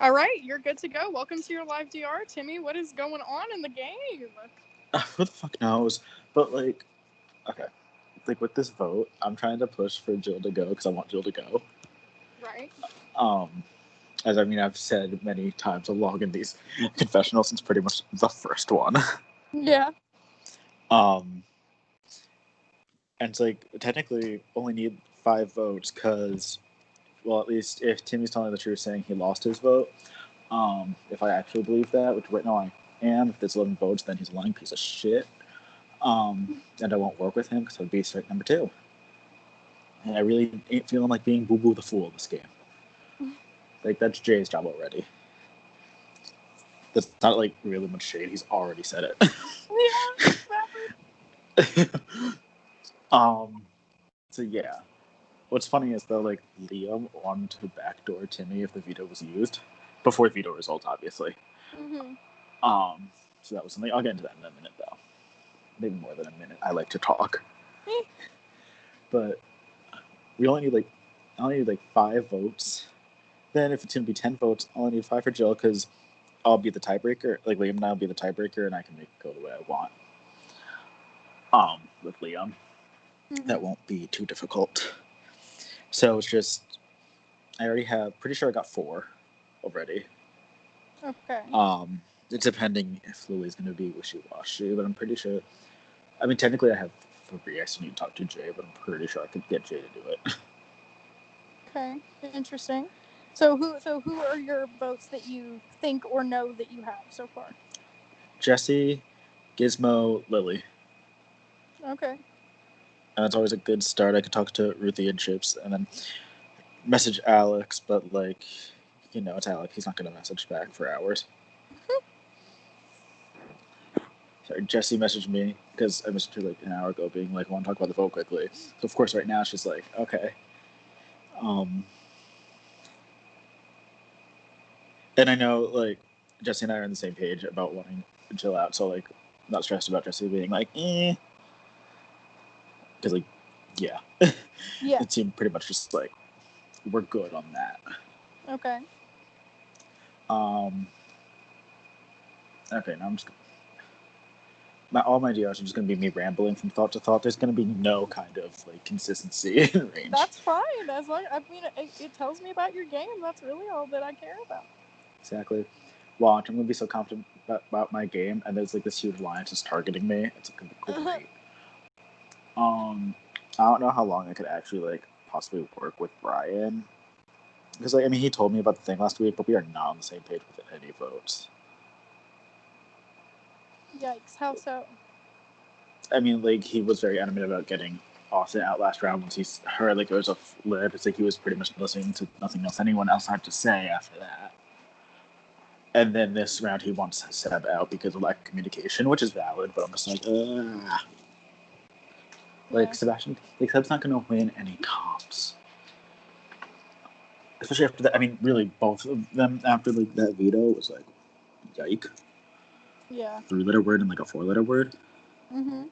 All right, you're good to go. Welcome to your live DR, Timmy. What is going on in the game? Who the fuck knows? But like, okay, like with this vote, I'm trying to push for Jill to go because I want Jill to go. Right. Um, as I mean, I've said many times along in these confessionals since pretty much the first one. Yeah. Um, and it's like technically only need 5 votes because, well, at least if Timmy's telling the truth, saying he lost his vote. If I actually believe that, which right now I am, if there's 11 votes, then he's a lying piece of shit. And I won't work with him because I'd be straight number 2. And I really ain't feeling like being Boo Boo the Fool this game. Like, that's Jay's job already. That's not, like, really much shade. He's already said it. Yeah, So, yeah. What's funny is, though, like, Liam wanted to backdoor Timmy if the veto was used. Before veto results, obviously. Mm-hmm. So that was something. I'll get into that in a minute, though. Maybe more than a minute. I like to talk. But we only need, I only need, 5 votes. Then if it's going to be 10 votes, I'll only need 5 for Jill, because I'll be the tiebreaker. Like, Liam and I will be the tiebreaker, and I can make it go the way I want. With Liam. Mm-hmm. That won't be too difficult. So it's just, I already have, pretty sure I got 4 already. Okay. It's depending if Lily's going to be wishy-washy, but I'm pretty sure, I mean, technically I have 3. I still need to talk to Jay, but I'm pretty sure I could get Jay to do it. Okay, interesting. So who are your votes that you think or know that you have so far? Jesse, Gizmo, Lily. Okay. And that's always a good start. I could talk to Ruthie and Chips, and then message Alex, but it's Alex. He's not going to message back for hours. Sorry, Jesse messaged me because I messaged her an hour ago, being like, "I want to talk about the vote quickly." So of course, right now she's like, "Okay." And I know Jesse and I are on the same page about wanting to chill out, so I'm not stressed about Jesse being because yeah, yeah, it seemed pretty much just we're good on that. Okay. Okay, now I'm just. All my DRs are just going to be me rambling from thought to thought. There's going to be no kind of consistency in range. That's fine. As long it tells me about your game. That's really all that I care about. Exactly. Watch, I'm going to be so confident about my game, and there's this huge alliance just targeting me. It's going to be great. I don't know how long I could actually possibly work with Brian, because he told me about the thing last week, but we are not on the same page with any votes. Yikes! How so? I mean, he was very animated about getting Austin out last round once he heard it was a flip. It's he was pretty much listening to nothing else anyone else had to say after that. And then this round he wants Seb out because of lack of communication, which is valid, but I'm just Sebastian, Seb's not going to win any comps. Especially after that. I mean, really, both of them after that veto was yike. Yeah. 3-letter word and a 4-letter word. Mm-hmm.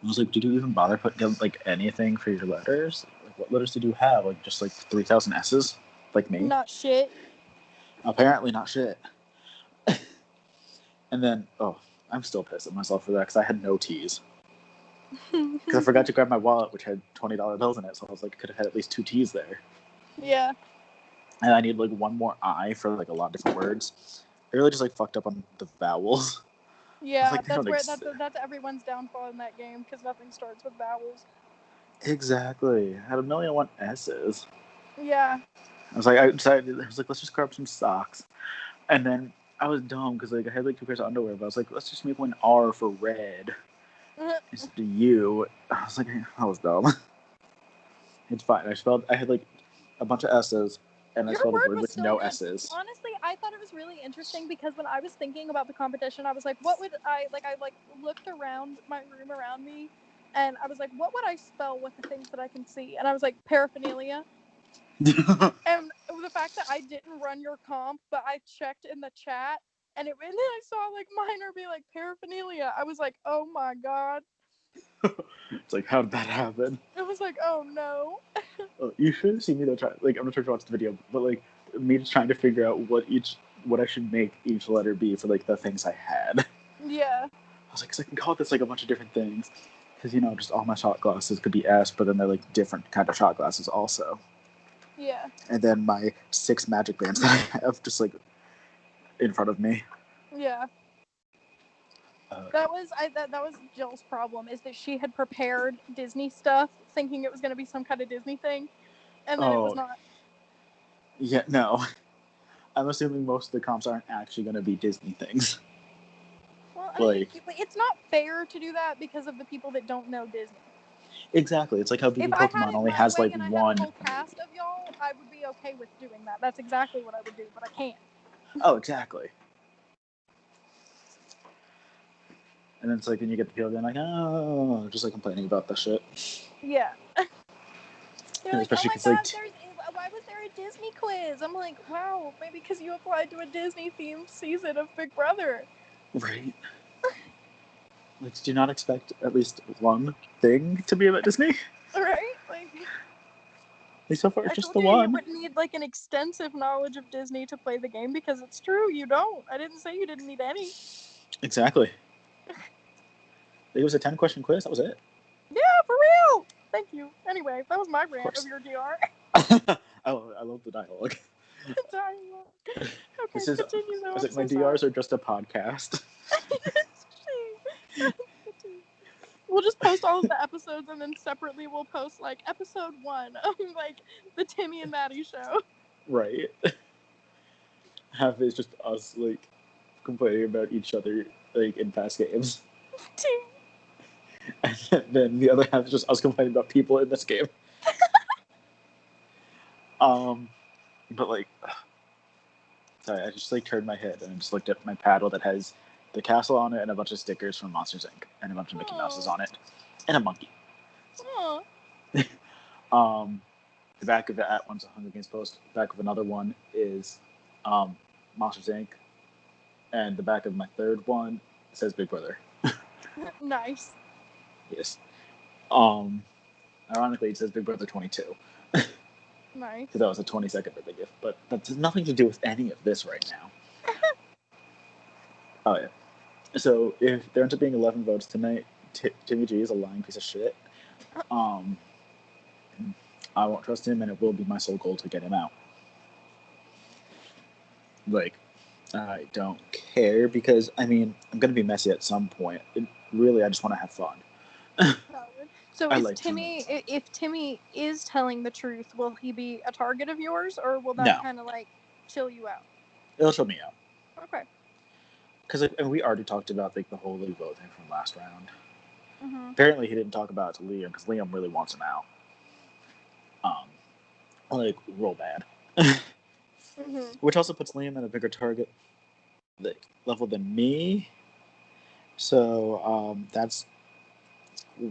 I was did you even bother putting anything for your letters? What letters did you have? Just 3,000 S's? Like me? Not shit. Apparently not shit. And then, I'm still pissed at myself for that because I had no T's. Because I forgot to grab my wallet, which had $20 bills in it, so I was could have had at least 2 T's there. Yeah. And I need one more I for a lot of different words. I really just fucked up on the vowels. Yeah, that's everyone's downfall in that game because nothing starts with vowels. Exactly. I had 1,000,001 S's. Yeah. I decided, let's just grab some socks. And then I was dumb because I had 2 pairs of underwear, but I was let's just make one R for red. It's the U. I was that was dumb. It's fine. I had a bunch of S's, and I spelled a word with no S's. Honestly, I thought it was really interesting because when I was thinking about the competition, I was what would I looked around my room around me, and I was what would I spell with the things that I can see? And I was paraphernalia. And the fact that I didn't run your comp, but I checked in the chat, and then I saw minor be paraphernalia. I was oh my god. It's how did that happen? It was oh no. You should have seen me though. I'm not sure if you watched the video, but me just trying to figure out what I should make each letter be for like the things I had. Yeah. I was like, because I can call this like a bunch of different things. Because just all my shot glasses could be S, but then they're like different kind of shot glasses also. Yeah. And then my 6 magic bands that I have just like in front of me. Yeah. That was Jill's problem, is that she had prepared Disney stuff thinking it was going to be some kind of Disney thing, and then it was not. Yeah, no. I'm assuming most of the comps aren't actually going to be Disney things. Well, I mean, it's not fair to do that because of the people that don't know Disney. Exactly. It's like how BB Pokemon only has like and I one. had a whole cast of y'all, I would be okay with doing that. That's exactly what I would do, but I can't. Oh, exactly. And then it's like, then you get the people being like, oh, just like complaining about that shit. Yeah. They're like, oh my god, like, why was there a Disney quiz? I'm like, wow, maybe because you applied to a Disney-themed season of Big Brother. Right. Like, do you not expect at least one thing to be about Disney? Right? Like so far, it's just the one. You wouldn't need like an extensive knowledge of Disney to play the game, because it's true, you don't. I didn't say you didn't need any. Exactly. It was a 10-question quiz. That was it. Yeah, for real. Thank you. Anyway, that was my rant of your DR. Oh, I love the dialogue. Dialogue. Okay, continue though. My DRs are just a podcast. We'll just post all of the episodes, and then separately we'll post like episode 1 of like the Timmy and Maddie show. Right. Half is just us like complaining about each other like in past games. And then the other half is just us complaining about people in this game. But like, sorry, I just like turned my head and I just looked at my paddle that has the castle on it and a bunch of stickers from Monsters Inc. and a bunch of Mickey Mouses on it and a monkey. The back of that one's a Hunger Games post. The back of another one is Monsters Inc. And the back of my third one says Big Brother. Nice. Yes. Ironically, it says Big Brother 22. Nice. So that was a 22nd birthday gift, but that's nothing to do with any of this right now. Oh yeah. So if there ends up being 11 votes tonight, Timmy G is a lying piece of shit. I won't trust him, and it will be my sole goal to get him out. Like, I don't care, because I mean, I'm gonna be messy at some point. Really, I just want to have fun. So if Timmy is telling the truth, will he be a target of yours, or will that kind of like chill you out? It'll chill me out. Okay. Because we already talked about like the whole Lee vote thing from last round. Mm-hmm. Apparently, he didn't talk about it to Liam because Liam really wants him out. Like real bad. Which also puts Liam at a bigger target level than me. So that's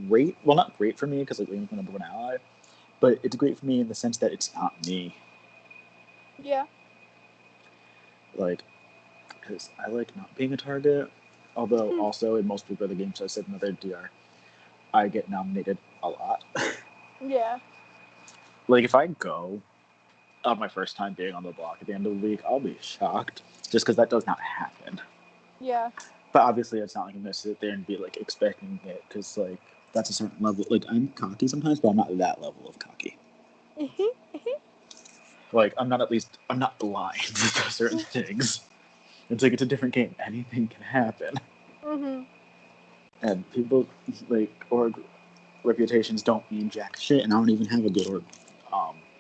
great. Well, not great for me because like Liam's my number one ally, but it's great for me in the sense that it's not me. Yeah. Like, because I like not being a target. Although also in most Big Brother games, I said in another DR, I get nominated a lot. Yeah. Like if I go on my first time being on the block at the end of the week, I'll be shocked just because that does not happen. Yeah. But obviously, it's not like I'm gonna sit there and be like expecting it, because like that's a certain level. Like I'm cocky sometimes, but I'm not that level of cocky. Like I'm not blind to certain things. It's like it's a different game. Anything can happen. And people like org reputations don't mean jack shit, and I don't even have a good org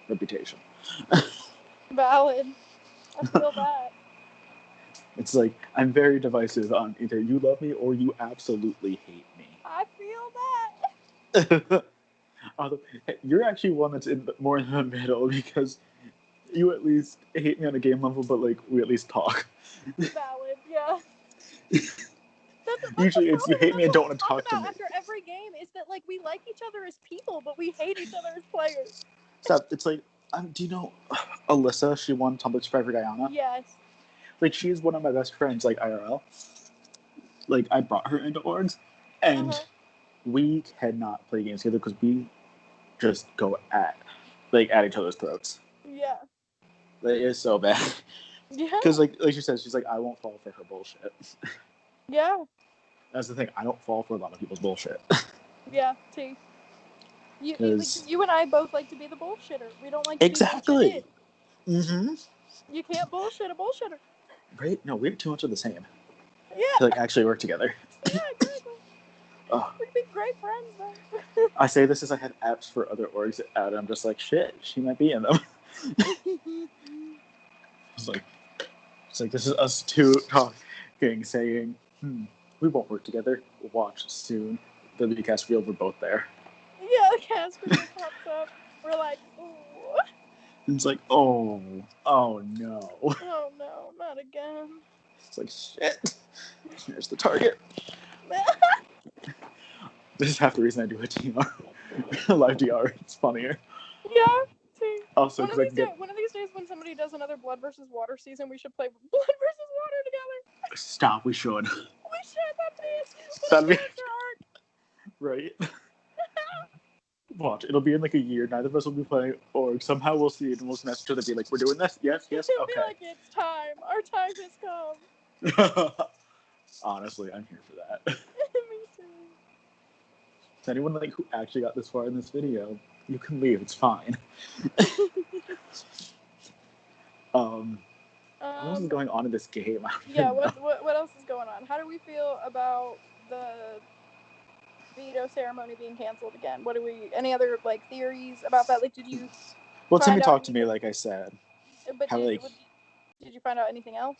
reputation. Valid. I feel that. It's like I'm very divisive on either you love me or you absolutely hate me. I feel that. Although you're actually one that's more in the middle, because you at least hate me on a game level, but like we at least talk. Valid, yeah. Usually it's you hate me and don't want to talk to me. After every game is that like we like each other as people, but we hate each other as players. So it's like, do you know Alyssa? She won Tumblr Survivor Guyana. Yes. Like she's one of my best friends, like IRL. Like I brought her into orgs, and we cannot play games together because we just go at each other's throats. Yeah. It is so bad. Yeah. Because like she says, she's like, I won't fall for her bullshit. Yeah. That's the thing. I don't fall for a lot of people's bullshit. Yeah. T. Because You and I both like to be the bullshitter. We don't like to be bullshitted. exactly. Mm-hmm. You can't bullshit a bullshitter. Right? No, we're too much of the same Yeah. to like actually work together. Yeah. Exactly. Oh, We could be great friends though. I say this as I have apps for other orgs out, and I'm just like, shit, she might be in them. It's like, this is us two talking, saying, we won't work together. We'll watch soon. The cast field, we're both there. Yeah, the cast reveal pops up. We're like, ooh. And it's like, oh no. Oh no, not again. It's like, shit. Here's the target. This is half the reason I do a DR. Live DR. It's funnier. Yeah. See, Also, because I can get. one of these days when somebody does another Blood versus Water season, we should play Blood versus Water together. Stop, we should. We should. That'd be. Character arc. Right? Watch, it'll be in like a year. Neither of us will be playing, or somehow we'll see it and we'll message each other, be like, "We're doing this." Yes, yes, It'll okay. be like, it's time. Our time has come. Honestly, I'm here for that. Me too. To anyone like who actually got this far in this video, you can leave. It's fine. What else is going on in this game? Yeah. What else is going on? How do we feel about the veto ceremony being canceled again? What do we? Any other like theories about that? Like, did you? Well, Timmy talked to me, like I said. But how, did you find out anything else?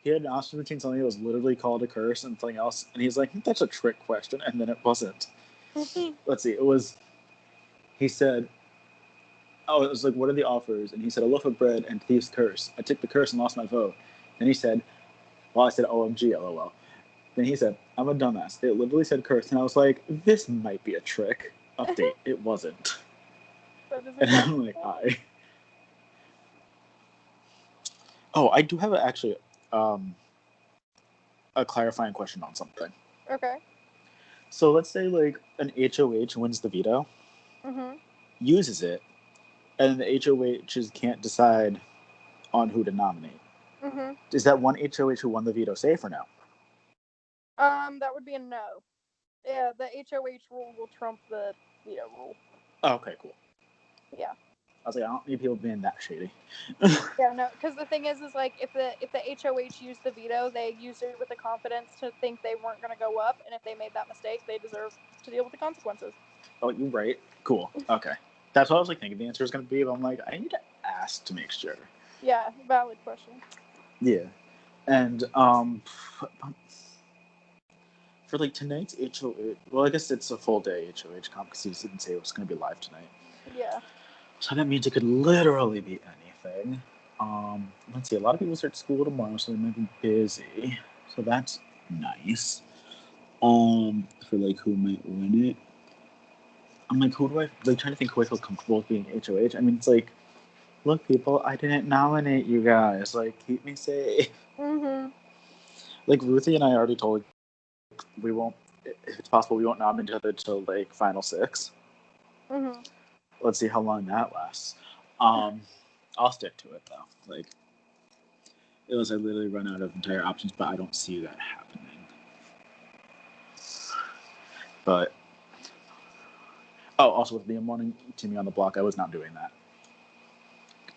He had an Austin routine something that was literally called a curse and something else, and he's like, "That's a trick question," and then it wasn't. Let's see. It was. He said, "Oh, it was like, what are the offers?" And he said, "A loaf of bread and thief's curse." I took the curse and lost my vote. Then he said, "Well," I said, "OMG, LOL." Then he said, "I'm a dumbass." It literally said curse, and I was like, "This might be a trick." Update. It wasn't. And I'm like, Oh, I do have actually a clarifying question on something. Okay. So let's say like an HOH wins the veto, uses it, and the HOHs can't decide on who to nominate. Is that one HOH who won the veto safe or no? That would be a no. Yeah, the HOH rule will trump the veto rule. Oh, okay, cool. Yeah. I was like, I don't need people being that shady. Yeah, no, because the thing is like if the HOH used the veto, they used it with the confidence to think they weren't going to go up, and if they made that mistake, they deserve to deal with the consequences. Oh, you're right. Cool. Okay, that's what I was like thinking the answer was going to be, but I'm like, I need to ask to make sure. Yeah, valid question. Yeah, and for like tonight's HOH, well, I guess it's a full day HOH comp because he didn't say it was going to be live tonight. Yeah. So that means it could literally be anything. Let's see. A lot of people start school tomorrow, so they might be busy. So that's nice. For like who might win it. I'm like, who do I like? Trying to think who I feel comfortable with being HOH. I mean, it's like, look, people, I didn't nominate you guys. Like, keep me safe. Like Ruthie and I already told we won't. If it's possible, we won't nominate each other till like final 6. Let's see how long that lasts. I'll stick to it though. Like, unless I literally run out of entire options, but I don't see that happening. But also with Liam wanting Timmy on the block, I was not doing that.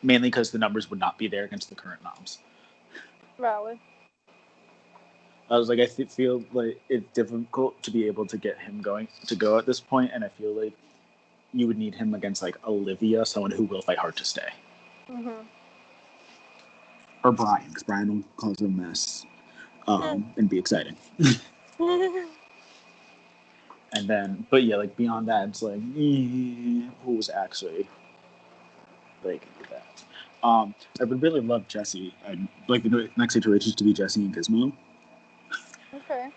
Mainly because the numbers would not be there against the current noms. Valid. I was like, I feel like it's difficult to be able to get him going to go at this point, and I feel like you would need him against like Olivia, someone who will fight hard to stay. Or Brian, because Brian will cause a mess and be exciting. And then, but yeah, like beyond that, it's like, who's actually like that? I would really love Jesse. I'd like the next situation to be Jesse and Gizmo. Okay.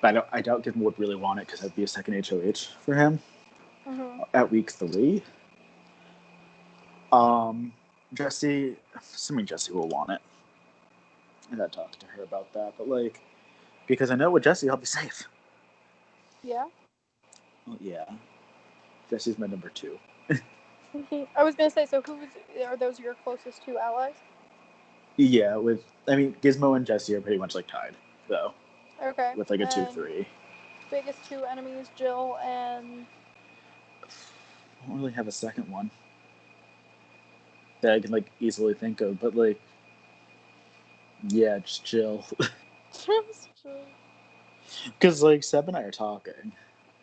But I doubt Gizmo would really want it because that'd be a second HOH for him at week 3. Jesse, assuming Jesse will want it. I gotta talk to her about that, but like, because I know with Jesse, I'll be safe. Yeah. Well, yeah. Jesse's my number 2. I was gonna say, so are those your closest two allies? Yeah, Gizmo and Jesse are pretty much like tied though, Okay, with like a two and three. biggest two enemies, Jill and I don't really have a second one that I can like easily think of, but like yeah, just chill. just Jill. Because like Seb and I are talking,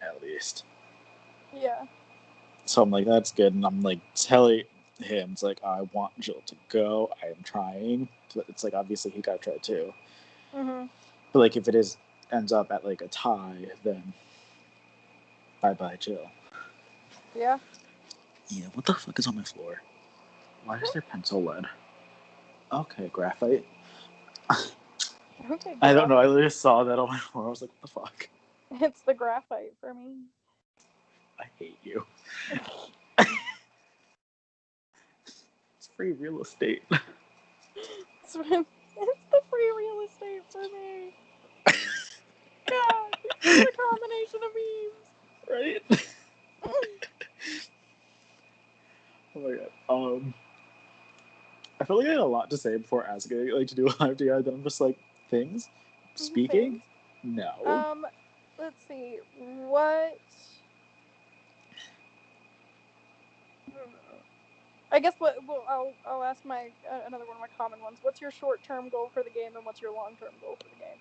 at least. Yeah. So I'm like, that's good, and I'm like telling him, it's like I want Jill to go. I am trying. But it's like obviously he got to try too. Mhm. But like if it is ends up at like a tie, then bye bye Jill. Yeah. Yeah, what the fuck is on my floor? Why is there pencil lead? Okay, graphite. Okay, I don't know. graphite. I just saw that on my floor. I was like, what the fuck? It's the graphite for me. I hate you. It's free real estate. It's the free real estate for me. God, it's a combination of memes. Right? Oh my god. I feel like I had a lot to say before asking like to do a live DR. Then I'm just like things, speaking. Things. No. Um, let's see. What? I guess what. Well, I'll ask my another one of my common ones. What's your short term goal for the game, and what's your long term goal for the game?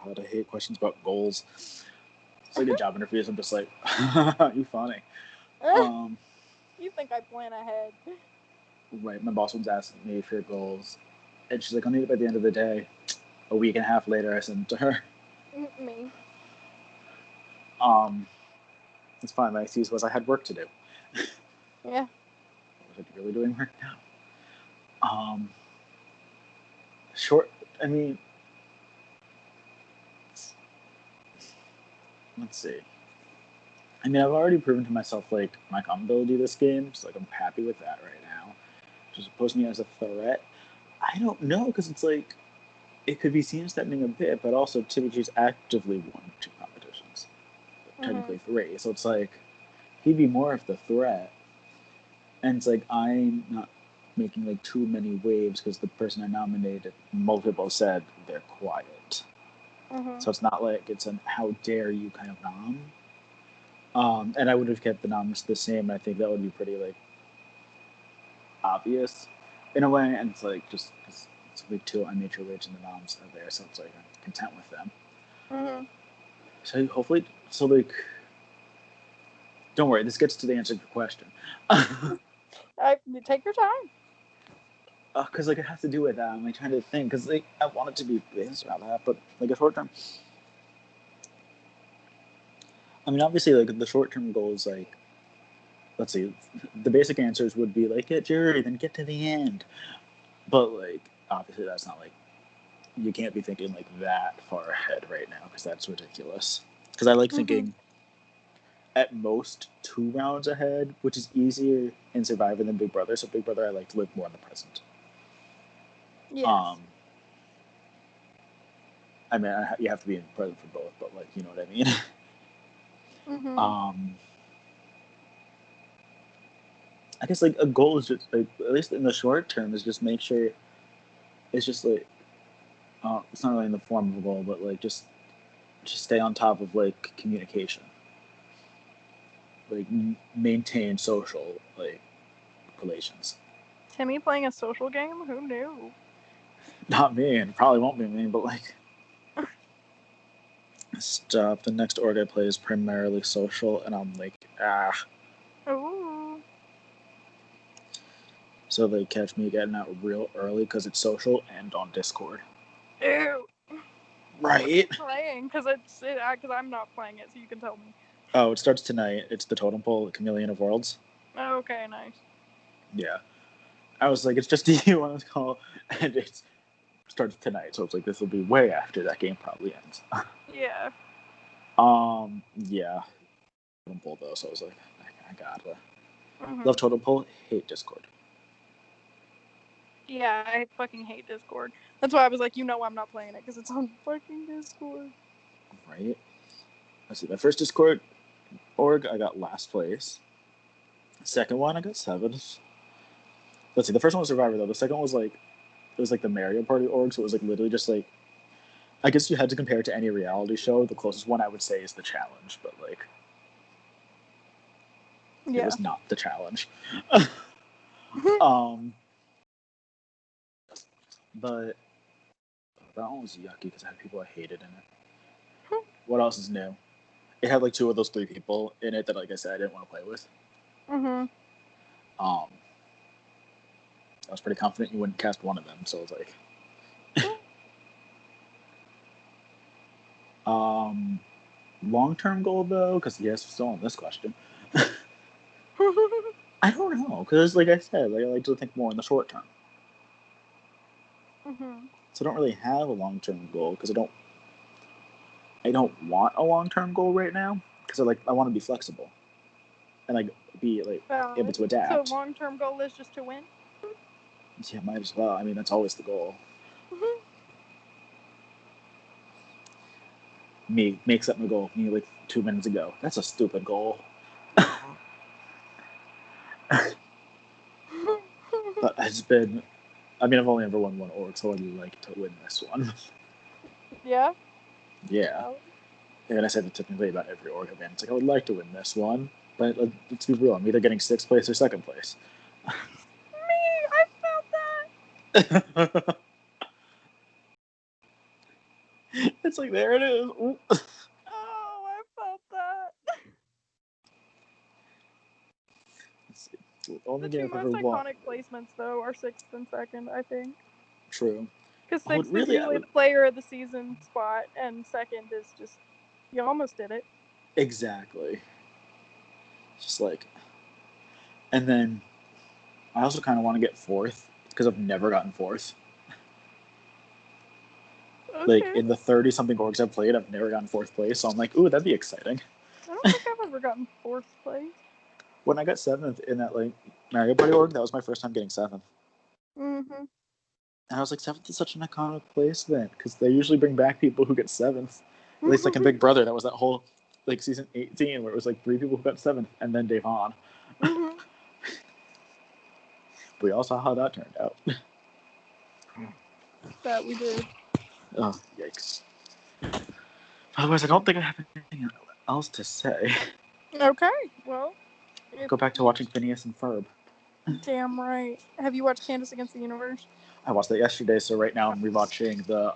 God, I hate questions about goals. It's like a job interviews. I'm just like, you funny. Um, You think I plan ahead? right. My boss was asking me for goals, and she's like, I'll need it by the end of the day. A week and a half later, I sent it to her. Me. Um, it's fine. My excuse was I had work to do. Yeah. Was I really doing work now? Short. I mean, let's see. I mean, I've already proven to myself like my combo this game, so like I'm happy with that right now. Just pose me as a threat. I don't know because it's like it could be seen as threatening a bit, but also Timmy's actively won two competitions, Mhm. technically three. So it's like he'd be more of the threat, and it's like I'm not making like too many waves because the person I nominated multiple said they're quiet. Mhm. So it's not like it's an how dare you kind of nom. And I would have kept the noms the same. I think that would be pretty like obvious in a way, and it's like just because it's week two, I made sure Rich and the noms are there, so it's like I'm content with them. Mhm. So hopefully, so like, don't worry, this gets to the answer to your question. I take your time. Because like it has to do with that. I'm like trying to think because like I want it to be based around that, but like a short term. I mean, obviously, like the short term goals, like let's see, the basic answers would be like get jury, then get to the end. But like obviously, that's not like you can't be thinking like that far ahead right now because that's ridiculous. Because I like Mhm. thinking at most 2 rounds ahead, which is easier in Survivor than Big Brother. So Big Brother, I like to live more in the present. Yes. Um, I mean, you have to be in the present for both, but like you know what I mean. Mhm. um, I guess like a goal is just like at least in the short term is just make sure it's just like it's not really in the form of a goal, but like just stay on top of like communication, like maintain social like relations. Timmy playing a social game? Who knew? Not me, and probably won't be me, but like stuff. The next org I play is primarily social, and I'm like, ah. Ooh. So they catch me getting out real early because it's social and on Discord. Ew. What are you Right. playing? Because I'm not playing it, so you can tell me. Oh, it starts tonight. It's the totem pole, the Chameleon of Worlds. Okay, nice. Yeah. I was like, it's just you on this call, and it starts tonight. So it's like this will be way after that game probably ends. Yeah. Yeah. Totem pole though, so I was like, I gotta love Mhm. totem pole, hate Discord. Yeah, I fucking hate Discord. That's why I was like, I'm not playing it because it's on fucking Discord. Right. Let's see. My first Discord org, I got last place. Second one, I got 7. Let's see. The first one was Survivor though. The second one was like it was like the Mario Party org, so it was like literally just like I guess you had to compare it to any reality show. The closest one I would say is the challenge, but like it Yeah. was not the challenge. um, but that one was yucky because I had people I hated in it. What else is new? It had like 2 of those 3 people in it that, like I said, I didn't want to play with. Mhm. I was pretty confident you wouldn't cast one of them, so I was like, long-term goal though, because yes, we're still on this question. I don't know, because like I said, like, I like to think more in the short term. Mhm. So I don't really have a long-term goal because I don't want a long-term goal right now because I want to be flexible and like be like able Valid. to So adapt. long-term goal is just to win. Yeah, might as well. I mean, that's always the goal. Me makes up my goal. Me like 2 minutes ago. That's a stupid goal. But it's been. I mean, I've only ever won one org, so I'd like to win this one. Yeah. Yeah. Valid. And I said it typically about every org event. It's like I would like to win this one, but let's be real. I'm either getting 6th place or 2nd place. Me, I felt that. It's like there it is. Ooh. Oh, I felt that. Let's see. The only The game 2 I've ever most won. iconic placements, though, are 6th and 2nd, I think. True. Because I would 6th is really. I usually would the player of the season spot, and 2nd is just, you almost did it. exactly. Just like, and then I also kind of want to get 4th because I've never gotten 4th. Like Okay. in the 30 something orgs I've played, I've never gotten 4th place. So I'm like, ooh, that'd be exciting. I don't think I've ever gotten 4th place. When I got 7th in that like Mario Party org, that was my first time getting 7th. Mm-hmm. And I was like, 7th is such an iconic place then, because they usually bring back people who get 7th. At least like in Big Brother, that was that whole like season 18 where it was like 3 people who got 7th and then Devon. Mm-hmm. We all saw how that turned out. That we did. Oh, yikes. Otherwise, I don't think I have anything else to say. Okay, well, if Go back to you... watching Phineas and Ferb. Damn right. Have you watched Candace Against the Universe? I watched that yesterday, so right now I'm rewatching the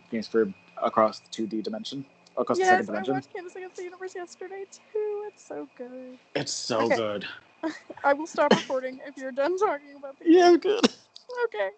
Phineas and Ferb across the 2D dimension, across the second Yes, I dimension. watched Candace Against the Universe yesterday too. It's so good. It's so Okay, good. I will stop recording if you're done talking about the Yeah, game. good. Okay.